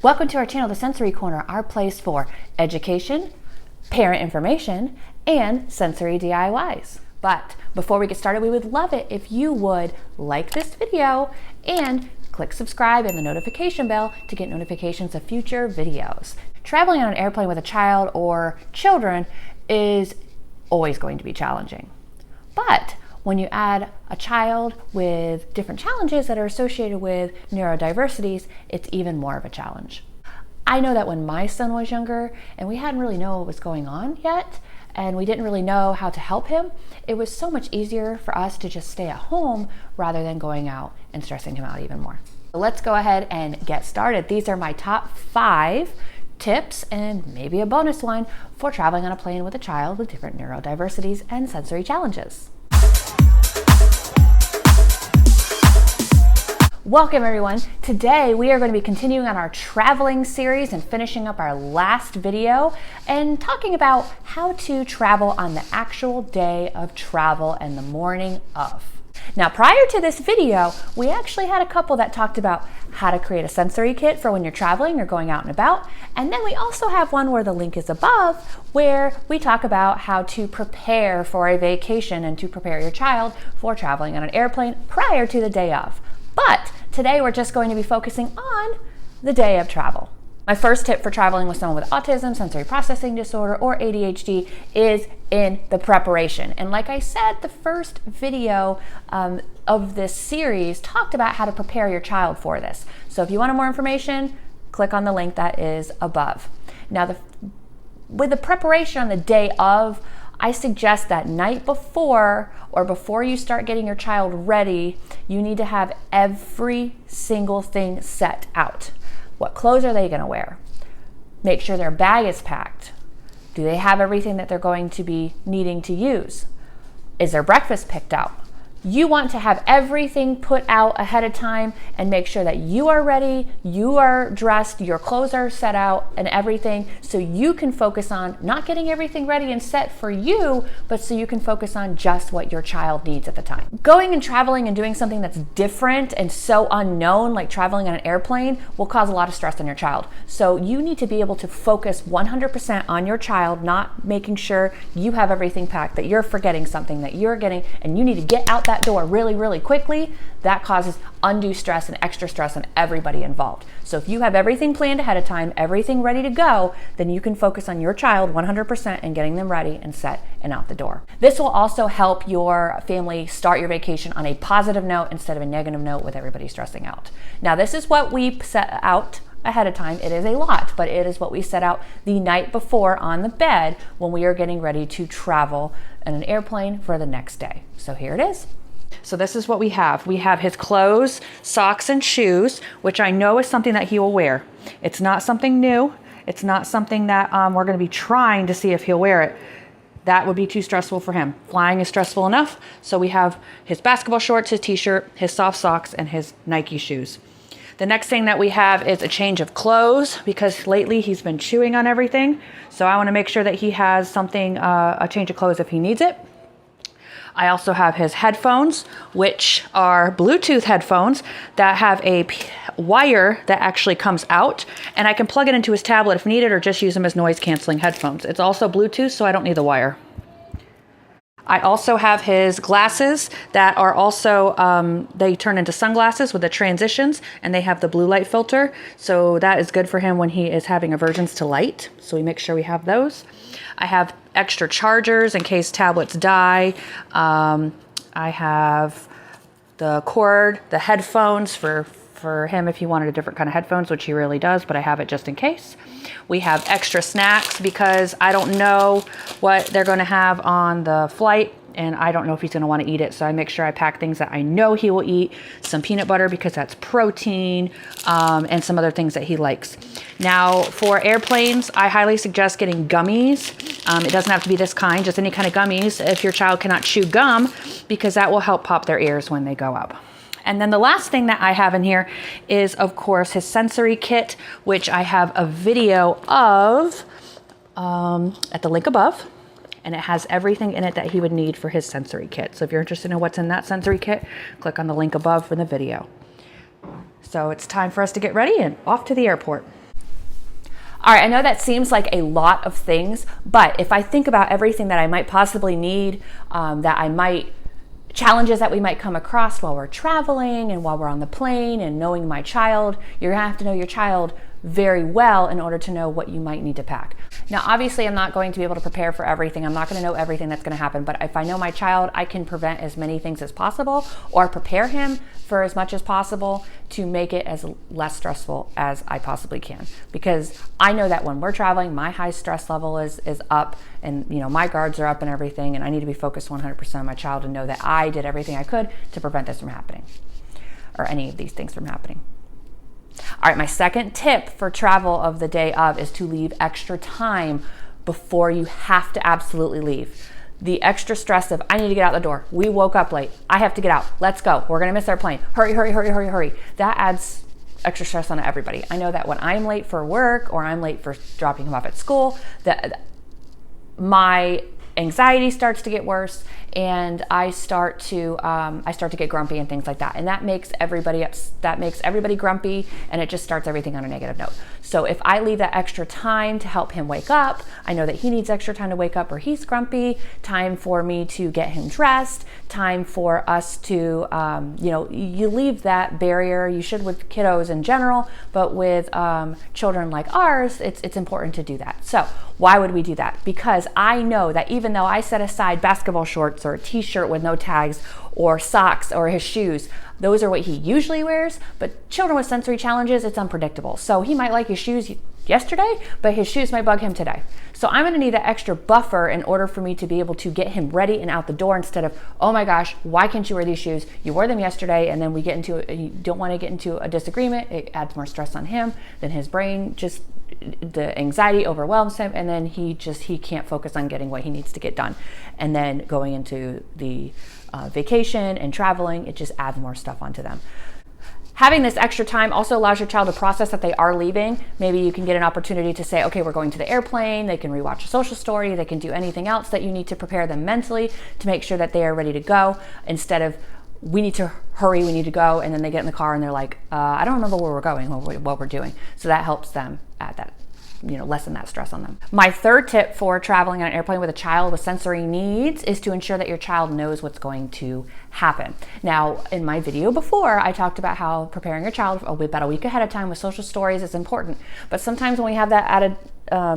Welcome to our channel, The Sensory Corner, our place for education, parent information, and sensory DIYs. But before we get started, we would love it if you would like this video and click subscribe and the notification bell to get notifications of future videos. Traveling on an airplane with a child or children is always going to be challenging. But when you add a child with different challenges that are associated with neurodiversities, it's even more of a challenge. I know that when my son was younger and we hadn't really known what was going on yet, and we didn't really know how to help him, it was so much easier for us to just stay at home rather than going out and stressing him out even more. So let's go ahead and get started. These are my top 5 tips and maybe a bonus one for traveling on a plane with a child with different neurodiversities and sensory challenges. Welcome everyone. Today we are going to be continuing on our traveling series and finishing up our last video and talking about how to travel on the actual day of travel and the morning of. Now, prior to this video, we actually had a couple that talked about how to create a sensory kit for when you're traveling or going out and about. And then we also have one where the link is above where we talk about how to prepare for a vacation and to prepare your child for traveling on an airplane prior to the day of. But today we're just going to be focusing on the day of travel. My first tip for traveling with someone with autism, sensory processing disorder, or ADHD is in the preparation. And like I said, the first video of this series talked about how to prepare your child for this. So if you want more information, click on the link that is above. Now, with the preparation on the day of, I suggest that night before or before you start getting your child ready, you need to have every single thing set out. What clothes are they going to wear? Make sure their bag is packed. Do they have everything that they're going to be needing to use? Is their breakfast picked out? You want to have everything put out ahead of time and make sure that you are ready, you are dressed, your clothes are set out and everything, so you can focus on not getting everything ready and set for you, but so you can focus on just what your child needs at the time. Going and traveling and doing something that's different and so unknown, like traveling on an airplane, will cause a lot of stress on your child. So you need to be able to focus 100% on your child, not making sure you have everything packed, that you're forgetting something, that you're getting, and you need to get out that door really quickly. That causes undue stress and extra stress on everybody involved. So if you have everything planned ahead of time, everything ready to go, then you can focus on your child 100% and getting them ready and set and out the door. This will also help your family start your vacation on a positive note instead of a negative note with everybody stressing out. Now, this is what we set out ahead of time. It is a lot, but it is what we set out the night before on the bed when we are getting ready to travel in an airplane for the next day. So here it is. So this is what we have. We have his clothes, socks, and shoes, which I know is something that he will wear. It's not something new. It's not something that we're going to be trying to see if he'll wear it. That would be too stressful for him. Flying is stressful enough. So we have his basketball shorts, his t-shirt, his soft socks, and his Nike shoes. The next thing that we have is a change of clothes because lately he's been chewing on everything. So I want to make sure that he has something, a change of clothes if he needs it. I also have his headphones, which are Bluetooth headphones that have a wire that actually comes out, and I can plug it into his tablet if needed or just use them as noise canceling headphones. It's also Bluetooth, so I don't need the wire. I also have his glasses that are also, they turn into sunglasses with the transitions, and they have the blue light filter. So that is good for him when he is having aversions to light. So we make sure we have those. I have extra chargers in case tablets die. I have the cord, the headphones for him if he wanted a different kind of headphones, which he really does, but I have it just in case. We have extra snacks because I don't know what they're going to have on the flight, and I don't know if he's going to want to eat it, so I make sure I pack things that I know he will eat. Some peanut butter because that's protein, and some other things that he likes. Now, for airplanes, I highly suggest getting gummies. It doesn't have to be this kind, just any kind of gummies if your child cannot chew gum, because that will help pop their ears when they go up. And then the last thing that I have in here is, of course, his sensory kit, which I have a video of at the link above. And it has everything in it that he would need for his sensory kit. So if you're interested in what's in that sensory kit, click on the link above for the video. So it's time for us to get ready and off to the airport. All right, I know that seems like a lot of things, but if I think about everything that I might possibly need, challenges that we might come across while we're traveling and while we're on the plane, and knowing my child, you're gonna have to know your child very well in order to know what you might need to pack. Now, obviously, I'm not going to be able to prepare for everything. I'm not going to know everything that's going to happen, but if I know my child, I can prevent as many things as possible or prepare him for as much as possible to make it as less stressful as I possibly can. Because I know that when we're traveling, my high stress level is up, and my guards are up and everything, and I need to be focused 100% on my child and know that I did everything I could to prevent this from happening, or any of these things from happening. All right, my second tip for travel of the day of is to leave extra time before you have to absolutely leave. The extra stress of, I need to get out the door. We woke up late. I have to get out. Let's go. We're going to miss our plane. Hurry, hurry, hurry, hurry, hurry. That adds extra stress on everybody. I know that when I'm late for work or I'm late for dropping him off at school, that my anxiety starts to get worse, and I start to get grumpy and things like that, and that makes everybody grumpy, and it just starts everything on a negative note. So if I leave that extra time to help him wake up, I know that he needs extra time to wake up or he's grumpy, time for me to get him dressed, time for us to you leave that barrier. You should with kiddos in general, but with children like ours, it's important to do that. So why would we do that? Because I know that even though I set aside basketball shorts or a t-shirt with no tags or socks or his shoes, those are what he usually wears, but children with sensory challenges, it's unpredictable. So he might like his shoes yesterday, but his shoes might bug him today. So I'm gonna need that extra buffer in order for me to be able to get him ready and out the door, instead of, oh my gosh, why can't you wear these shoes? You wore them yesterday, and then you don't wanna get into a disagreement. It adds more stress on him, then his brain the anxiety overwhelms him, and then he can't focus on getting what he needs to get done. And then going into the vacation and traveling, it just adds more stuff onto them. Having this extra time also allows your child to process that they are leaving. Maybe you can get an opportunity to say, okay, we're going to the airplane. They can rewatch a social story. They can do anything else that you need to prepare them mentally to make sure that they are ready to go, instead of, we need to hurry, we need to go, and then they get in the car and they're like, I don't remember where we're going or what we're doing. So that helps them add that, lessen that stress on them. My third tip for traveling on an airplane with a child with sensory needs is to ensure that your child knows what's going to happen. Now, in my video before, I talked about how preparing your child about a week ahead of time with social stories is important. But sometimes when we have that added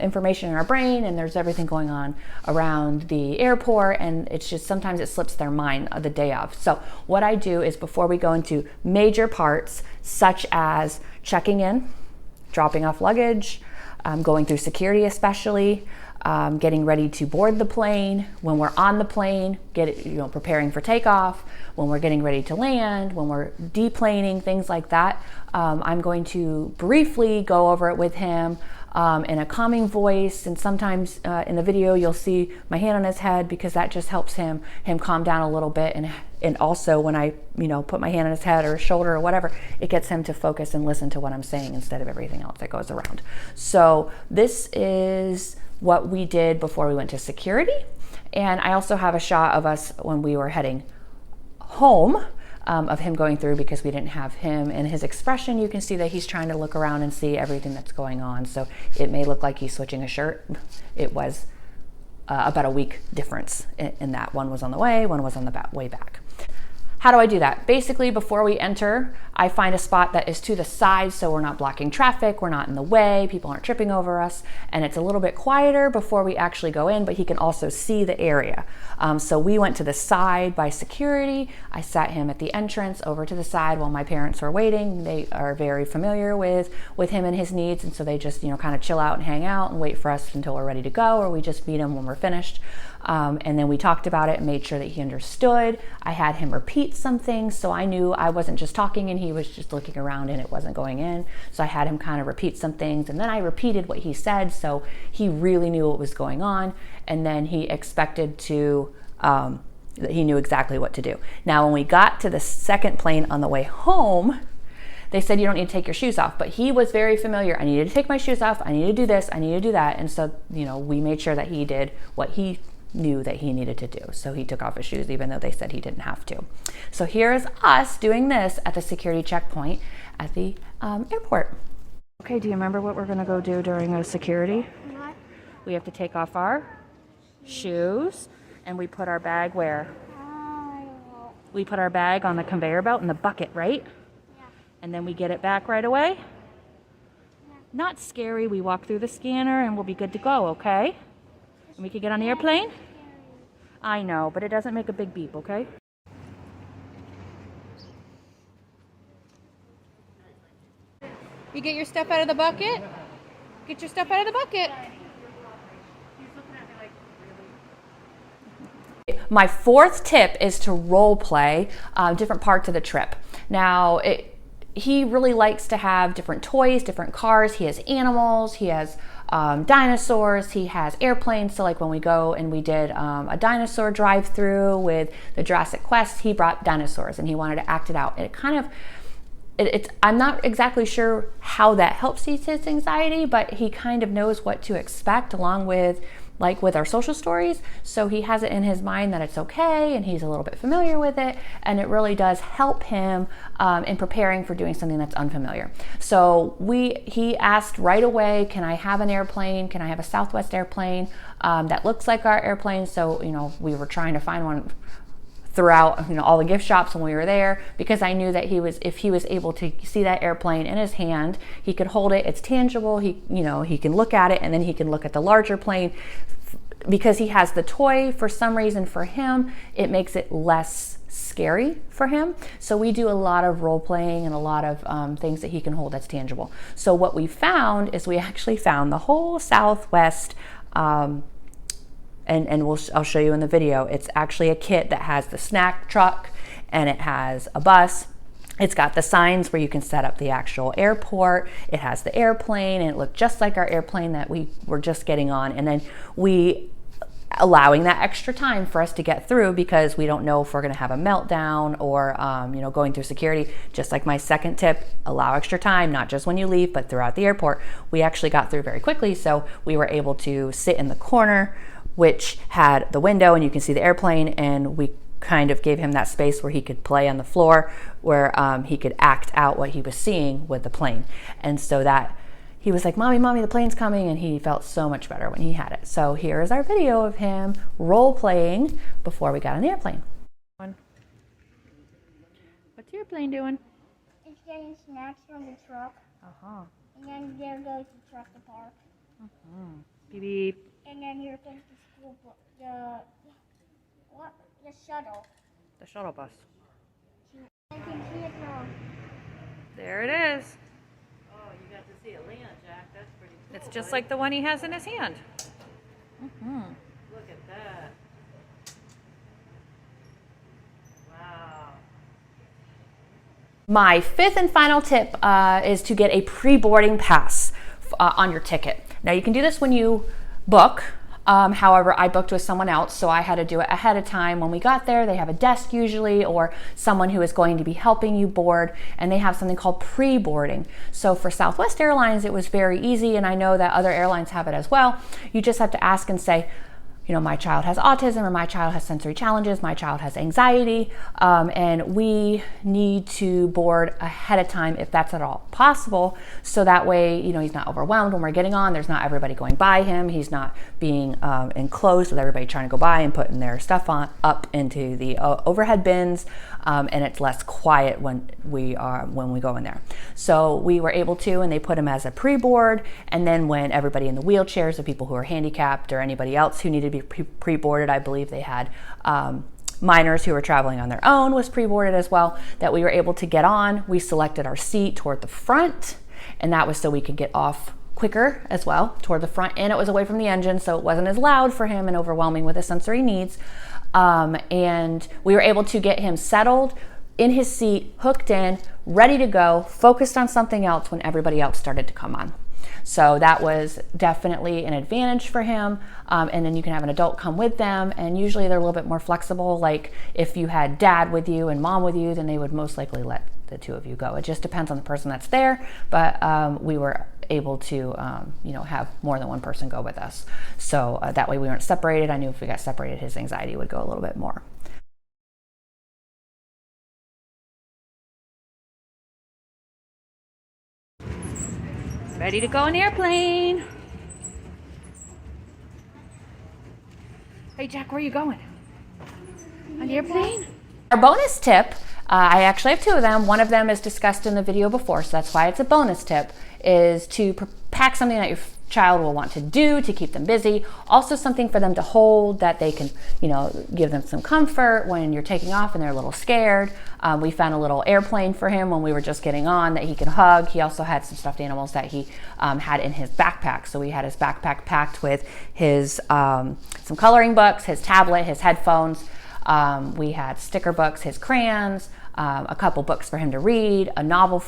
information in our brain, and there's everything going on around the airport, and it's just sometimes it slips their mind the day of. So what I do is, before we go into major parts such as checking in, dropping off luggage, going through security, especially getting ready to board the plane, when we're on the plane, preparing for takeoff, when we're getting ready to land, when we're deplaning, things like that, I'm going to briefly go over it with him in a calming voice. And sometimes in the video you'll see my hand on his head, because that just helps him calm down a little bit. And also when I put my hand on his head or his shoulder or whatever, it gets him to focus and listen to what I'm saying instead of everything else that goes around. So this is what we did before we went to security. And I also have a shot of us when we were heading home, of him going through, because we didn't have him, and his expression, you can see that he's trying to look around and see everything that's going on. So it may look like he's switching a shirt. It was about a week difference in that. One was on the way, one was on the way back. How do I do that? Basically, before we enter, I find a spot that is to the side, so we're not blocking traffic, we're not in the way, people aren't tripping over us, and it's a little bit quieter before we actually go in, but he can also see the area. So we went to the side by security. I sat him at the entrance over to the side while my parents were waiting. They are very familiar with him and his needs, and so they just kind of chill out and hang out and wait for us until we're ready to go, or we just meet him when we're finished. And then we talked about it and made sure that he understood. I had him repeat some things, so I knew I wasn't just talking and he was just looking around and it wasn't going in. So I had him kind of repeat some things, and then I repeated what he said, so he really knew what was going on. And then he expected to, he knew exactly what to do. Now, when we got to the second plane on the way home, they said, you don't need to take your shoes off, but he was very familiar. I needed to take my shoes off. I need to do this. I need to do that. And so, we made sure that he did what he knew that he needed to do. So he took off his shoes, even though they said he didn't have to. So here's us doing this at the security checkpoint at the airport. Okay, do you remember what we're gonna go do during a security? What? We have to take off our shoes and we put our bag where? We put our bag on the conveyor belt in the bucket, right? Yeah. And then we get it back right away? Yeah. Not scary. We walk through the scanner and we'll be good to go, okay? And we can get on the airplane? I know, but it doesn't make a big beep, okay? You get your stuff out of the bucket? Get your stuff out of the bucket. My fourth tip is to role play different parts of the trip. Now, he really likes to have different toys, different cars. He has animals, he has dinosaurs, he has airplanes. So like when we go and we did a dinosaur drive-through with the Jurassic Quest, he brought dinosaurs and he wanted to act it out. And it kind of, I'm not exactly sure how that helps his anxiety, but he kind of knows what to expect along with, like with our social stories. So he has it in his mind that it's okay and he's a little bit familiar with it. And it really does help him in preparing for doing something that's unfamiliar. So he asked right away, can I have an airplane? Can I have a Southwest airplane that looks like our airplane? So, we were trying to find one throughout all the gift shops when we were there, because I knew that if he was able to see that airplane in his hand, he could hold it, it's tangible, he can look at it, and then he can look at the larger plane. Because he has the toy, for some reason for him, it makes it less scary for him. So we do a lot of role playing and a lot of things that he can hold that's tangible. So what we found is we actually found the whole Southwest and I'll show you in the video. It's actually a kit that has the snack truck and it has a bus. It's got the signs where you can set up the actual airport. It has the airplane and it looked just like our airplane that we were just getting on. And then allowing that extra time for us to get through, because we don't know if we're going to have a meltdown or going through security. Just like my second tip, allow extra time, not just when you leave, but throughout the airport. We actually got through very quickly, so we were able to sit in the corner, which had the window and you can see the airplane, and we kind of gave him that space where he could play on the floor, where he could act out what he was seeing with the plane. And so that he was like, mommy, the plane's coming, and he felt so much better when he had it. So here is our video of him role playing before we got on the airplane. What's your plane doing? It's getting snacks from the truck. And then there goes the truck to park. Beep beep. And then here comes the school bus, the shuttle. The shuttle bus. I can see it now. There it is. Oh, you got to see it land, Jack. That's pretty cool. It's just like the one he has in his hand. Look at that. Wow. My fifth and final tip is to get a pre-boarding pass on your ticket. Now you can do this when you book. However, I booked with someone else, so I had to do it ahead of time. When we got there, they have a desk usually, or someone who is going to be helping you board, and they have something called pre-boarding. So for Southwest Airlines, it was very easy, and I know that other airlines have it as well. You just have to ask and say, my child has autism, or my child has sensory challenges, my child has anxiety, and we need to board ahead of time if that's at all possible. So that way, he's not overwhelmed when we're getting on. There's not everybody going by him. He's not being enclosed with everybody trying to go by and putting their stuff up into the overhead bins, and it's less quiet when we go in there. So we were able to, and they put him as a pre-board, and then when everybody in the wheelchairs, the people who are handicapped or anybody else who needed to be pre-boarded, I believe they had minors who were traveling on their own was pre-boarded as well, that we were able to get on. We selected our seat toward the front, and that was so we could get off quicker as well toward the front, and it was away from the engine, so it wasn't as loud for him and overwhelming with his sensory needs. And we were able to get him settled in his seat, hooked in, ready to go, focused on something else when everybody else started to come on. So that was definitely an advantage for him. And then you can have an adult come with them, and usually they're a little bit more flexible. Like if you had dad with you and mom with you, then they would most likely let the two of you go. It just depends on the person that's there, but we were able to have more than one person go with us. So that way we weren't separated. I knew if we got separated, his anxiety would go a little bit more. Ready to go on the airplane. Hey Jack, where are you going? On the airplane? Our bonus tip, I actually have two of them. One of them is discussed in the video before, so that's why it's a bonus tip, is to pack something that your child will want to do to keep them busy. Also something for them to hold that they can, give them some comfort when you're taking off and they're a little scared. We found a little airplane for him when we were just getting on that he could hug. He also had some stuffed animals that he had in his backpack. So we had his backpack packed with his some coloring books, his tablet, his headphones. We had sticker books, his crayons, a couple books for him to read, a novel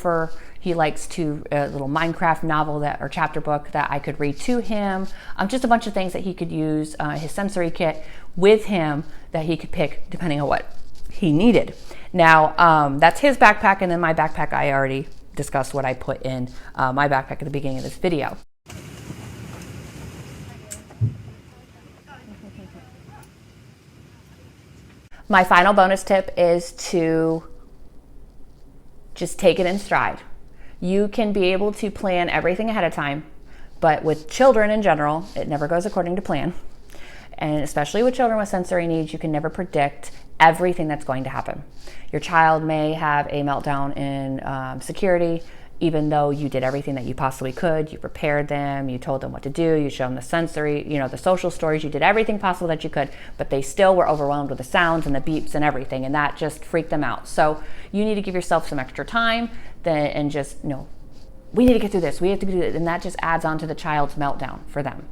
he likes a little Minecraft novel or chapter book that I could read to him. Just a bunch of things that he could use, his sensory kit with him that he could pick depending on what he needed. Now, that's his backpack, and then my backpack, I already discussed what I put in my backpack at the beginning of this video. My final bonus tip is to just take it in stride. You can be able to plan everything ahead of time, but with children in general, it never goes according to plan. And especially with children with sensory needs, you can never predict everything that's going to happen. Your child may have a meltdown in security, even though you did everything that you possibly could. You prepared them, you told them what to do, you showed them the sensory, the social stories, you did everything possible that you could, but they still were overwhelmed with the sounds and the beeps and everything, and that just freaked them out. So you need to give yourself some extra time and just, we need to get through this, we have to do it, and that just adds on to the child's meltdown for them.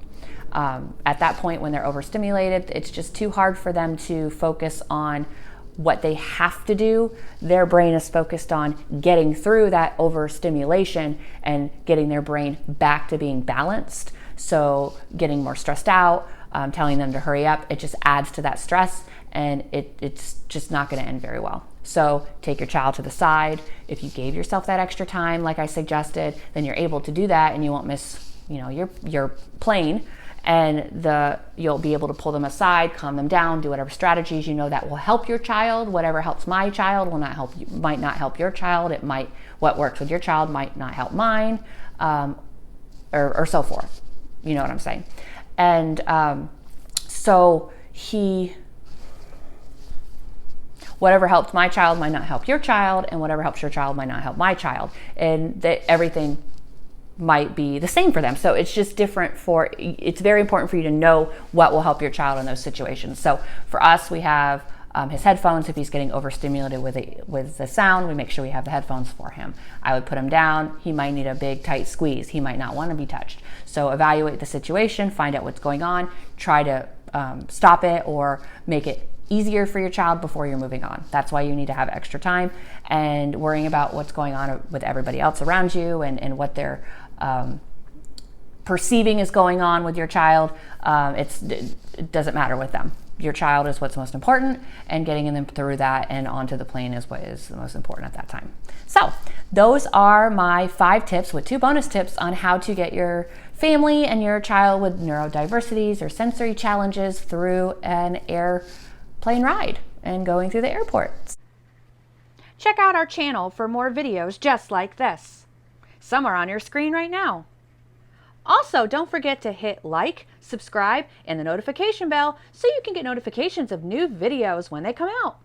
At that point, when they're overstimulated, it's just too hard for them to focus on what they have to do. Their brain is focused on getting through that overstimulation and getting their brain back to being balanced. So getting more stressed out, telling them to hurry up, it just adds to that stress, and it's just not going to end very well. So take your child to the side. If you gave yourself that extra time, like I suggested, then you're able to do that, and you won't miss, your plane. And you'll be able to pull them aside, calm them down, do whatever strategies that will help your child. Whatever helps my child will not help you, might not help your child. What works with your child might not help mine, or so forth. You know what I'm saying? And whatever helped my child might not help your child, and whatever helps your child might not help my child. And everything might be the same for them. So it's just different it's very important for you to know what will help your child in those situations. So for us, we have his headphones. If he's getting overstimulated with the sound, we make sure we have the headphones for him. I would put him down. He might need a big tight squeeze. He might not want to be touched. So evaluate the situation, find out what's going on, try to stop it or make it easier for your child before you're moving on. That's why you need to have extra time, and worrying about what's going on with everybody else around you and what they're perceiving is going on with your child. It doesn't matter with them. Your child is what's most important, and getting them through that and onto the plane is what is the most important at that time. So those are my 5 tips with 2 bonus tips on how to get your family and your child with neurodiversities or sensory challenges through an airplane ride and going through the airports. Check out our channel for more videos just like this. Some are on your screen right now. Also, don't forget to hit like, subscribe, and the notification bell so you can get notifications of new videos when they come out.